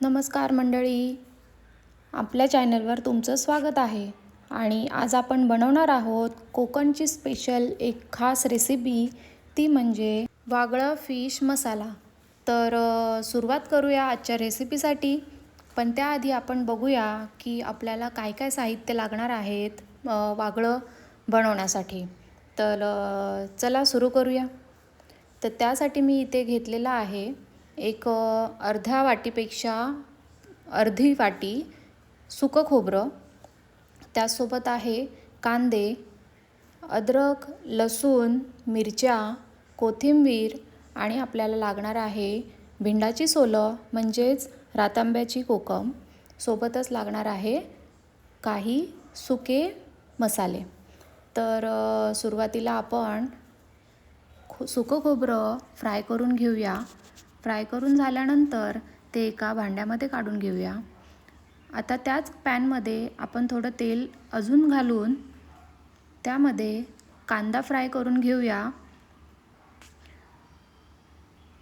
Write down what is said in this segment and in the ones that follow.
नमस्कार मंडळी, आपल्या चॅनलवर तुमचं स्वागत आहे. आणि आज आपण बनवणार आहोत कोकणची स्पेशल एक खास रेसिपी, ती म्हणजे वागळं फिश मसाला. तर सुरुवात करूया आजच्या रेसिपीसाठी. पण त्याआधी आपण बघूया की आपल्याला काय काय साहित्य लागणार आहेत वागळं बनवण्यासाठी. तर चला सुरू करूया. तर त्यासाठी मी इथे घेतलेला आहे एक अर्ध्या वाटीपेक्षा अर्धी वाटी सुकं खोबरं, त्यासोबत आहे कांदे, अद्रक, लसूण, मिरच्या, कोथिंबीर आणि आपल्याला लागणार आहे भिंडाची सोलं म्हणजेच रातांब्याची कोकम. सोबतच लागणार आहे काही सुके मसाले. तर सुरुवातीला आपण सुकं खोबरं फ्राय करून घेऊया. फ्राय करून झाल्यानंतर ते एका भांड्यामध्ये काढून घेऊया. आता त्याच पॅनमध्ये आपण थोडं तेल अजून घालून त्यामध्ये कांदा फ्राय करून घेऊया.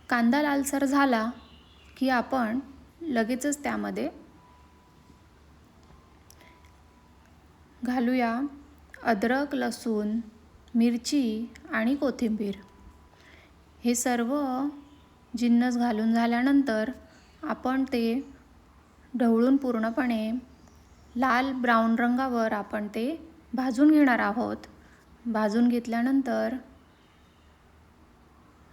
कांदा लालसर झाला की आपण लगेचच त्यामध्ये घालूया अद्रक, लसूण, मिरची आणि कोथिंबीर. हे सर्व जिन्नस घालून झाल्यानंतर आपण ते ढवळून पूर्णपणे लाल ब्राऊन रंगावर आपण ते भाजून घेणार आहोत. भाजून घेतल्यानंतर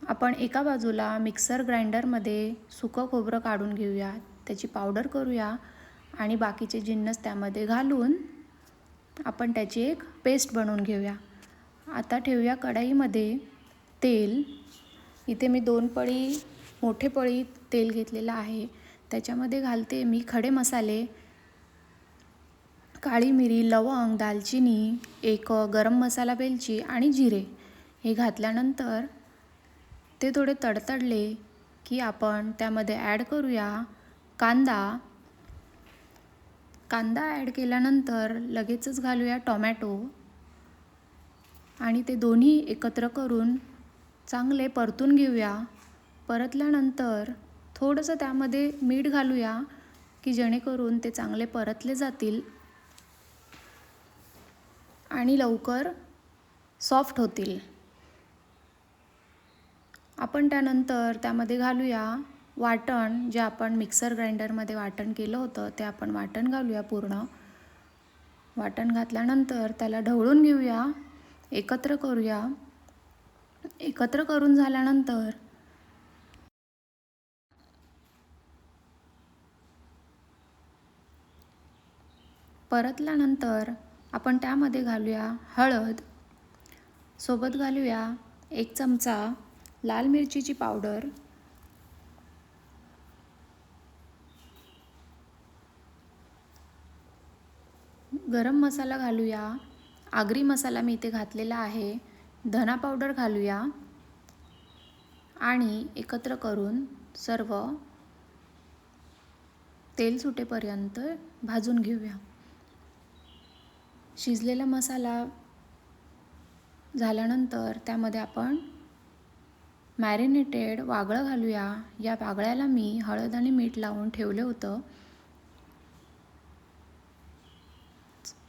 आपण एका बाजूला मिक्सर ग्राइंडरमध्ये सुकं खोबरं काढून घेऊया, त्याची पावडर करूया आणि बाकीचे जिन्नस त्यामध्ये घालून आपण त्याची एक पेस्ट बनवून घेऊया. आता ठेवूया कढईमध्ये तेल. इथे मी 2 पळी मोठे पळी तेल घेतलेलं आहे. त्याच्यामध्ये घालते मी खडे मसाले, काळी मिरी, लवंग, दालचिनी, एक गरम मसाला वेलची आणि जिरे. हे घातल्यानंतर ते थोडे तडतडले की आपण त्यामध्ये ॲड करूया कांदा. ॲड केल्यानंतर लगेचच घालूया टोमॅटो आणि ते दोन्ही एकत्र करून चांगले परतून घेऊया. परतल्यानंतर थोडंसं त्यामध्ये मीठ घालूया की जेणेकरून ते चांगले परतले जातील आणि लवकर सॉफ्ट होतील. आपण त्यानंतर त्यामध्ये घालूया वाटण, जे आपण मिक्सर ग्राइंडरमध्ये वाटण केलं होतं ते आपण वाटण घालूया पूर्ण. वाटण घातल्यानंतर त्याला ढवळून घेऊया, एकत्र करूया. एकत्र करून झाल्यानंतर परतल्यानंतर आपण त्यामध्ये घालूया हळद, सोबत घालूया 1 चमचा लाल मिरचीची पावडर, गरम मसाला घालूया. आगरी मसाला मी इथे घातलेला आहे. धना पावडर घालूया आणि एकत्र करून सर्व तेल सुटेपर्यंत भाजून घेऊया. शिजलेला मसाला झाल्यानंतर त्यामध्ये आपण मॅरिनेटेड वागळं घालूया. या वागळ्याला मी हळद आणि मीठ लावून ठेवलं होतं.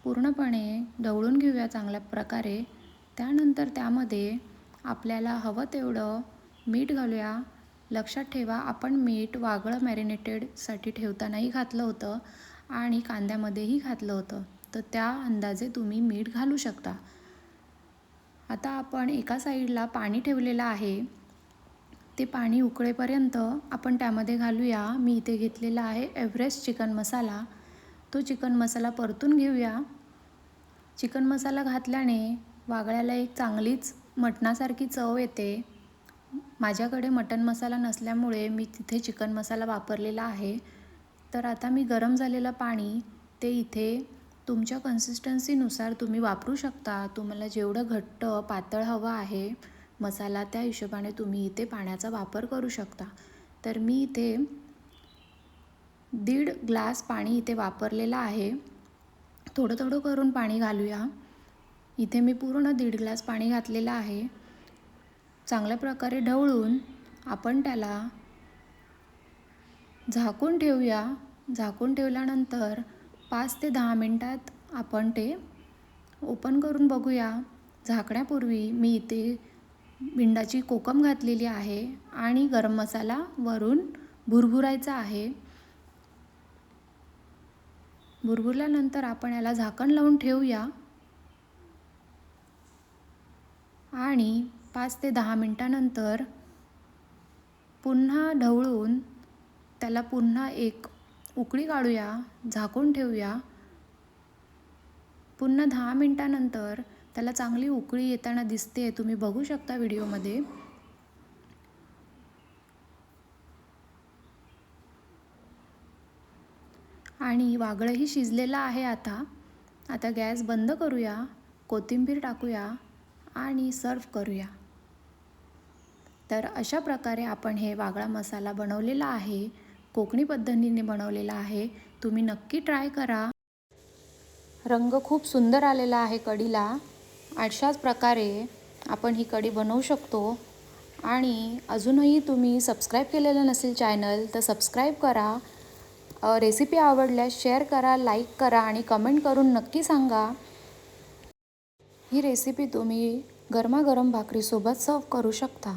पूर्णपणे ढवळून घेऊया चांगल्या प्रकारे. त्यानंतर त्यामध्ये आपल्याला हवं तेवढं मीठ घालूया. लक्षात ठेवा, आपण मीठ वागळं मॅरिनेटेडसाठी ठेवतानाही घातलं होतं आणि कांद्यामध्येही घातलं होतं, तर त्या अंदाजे तुम्ही मीठ घालू शकता. आता आपण एका साईडला पाणी ठेवलेलं आहे. ते पाणी उकळेपर्यंत आपण त्यामध्ये घालूया, मी इथे घेतलेला आहे एव्हरेस्ट चिकन मसाला. तो चिकन मसाला परतून घेऊया. चिकन मसाला घातल्याने वागळ्याला एक चांगलीच मटणासारखी चव येते. माझ्याकडे मटण मसाला नसल्यामुळे मी तिथे चिकन मसाला वापरलेला आहे. तर आता मी गरम झालेलं पाणी ते इथे तुमच्या कन्सिस्टन्सीनुसार तुम्ही वापरू शकता. तुम्हाला जेवढं घट्ट पातळ हवं आहे मसाला, त्या हिशोबाने तुम्ही इथे पाण्याचा वापर करू शकता. तर मी इथे 1.5 ग्लास पाणी इथे वापरलेलं आहे. थोडं थोडं करून पाणी घालूया. इथे मी पूर्ण 1.5 ग्लास पाणी घातलेलं आहे. चांगल्या प्रकारे ढवळून आपण त्याला झाकून ठेवूया. झाकून ठेवल्यानंतर 5 ते 10 मिनटात आपण ते ओपन करून बघूया. झाकण्यापूर्वी मी इथे मिंडाची कोकम घातलेली आहे आणि गरम मसाला वरून भुरभुरायचा आहे. भुरभुरल्यानंतर आपण याला झाकण लावून ठेवूया आणि 5 ते 10 मिनटानंतर पुन्हा ढवळून त्याला पुन्हा एक उकळी काढूया. झाकून ठेवूया. पुन्हा 10 मिनटानंतर त्याला चांगली उकळी येताना दिसते, तुम्ही बघू शकता व्हिडिओमध्ये. आणि वागळंही शिजलेलं आहे. आता गॅस बंद करूया. कोथिंबीर टाकूया आणि सर्व करूया. तर अशा प्रकारे आपण हे वागळा मसाला बनवलेला आहे. कोकणी पद्धतीने बनवलेला आहे. तुम्ही नक्की ट्राय करा. रंग खूप सुंदर आलेला आहे कढीला. अशाच प्रकारे आपण ही कढी बनवू शकतो. आणि अजूनही तुम्ही सबस्क्राईब केलेलं नसेल चॅनल तर सबस्क्राईब करा. रेसिपी आवडल्यास शेअर करा, लाईक करा आणि कमेंट करून नक्की सांगा. ही रेसिपी तुम्ही गरमागरम भाकरीसोबत सर्व करू शकता.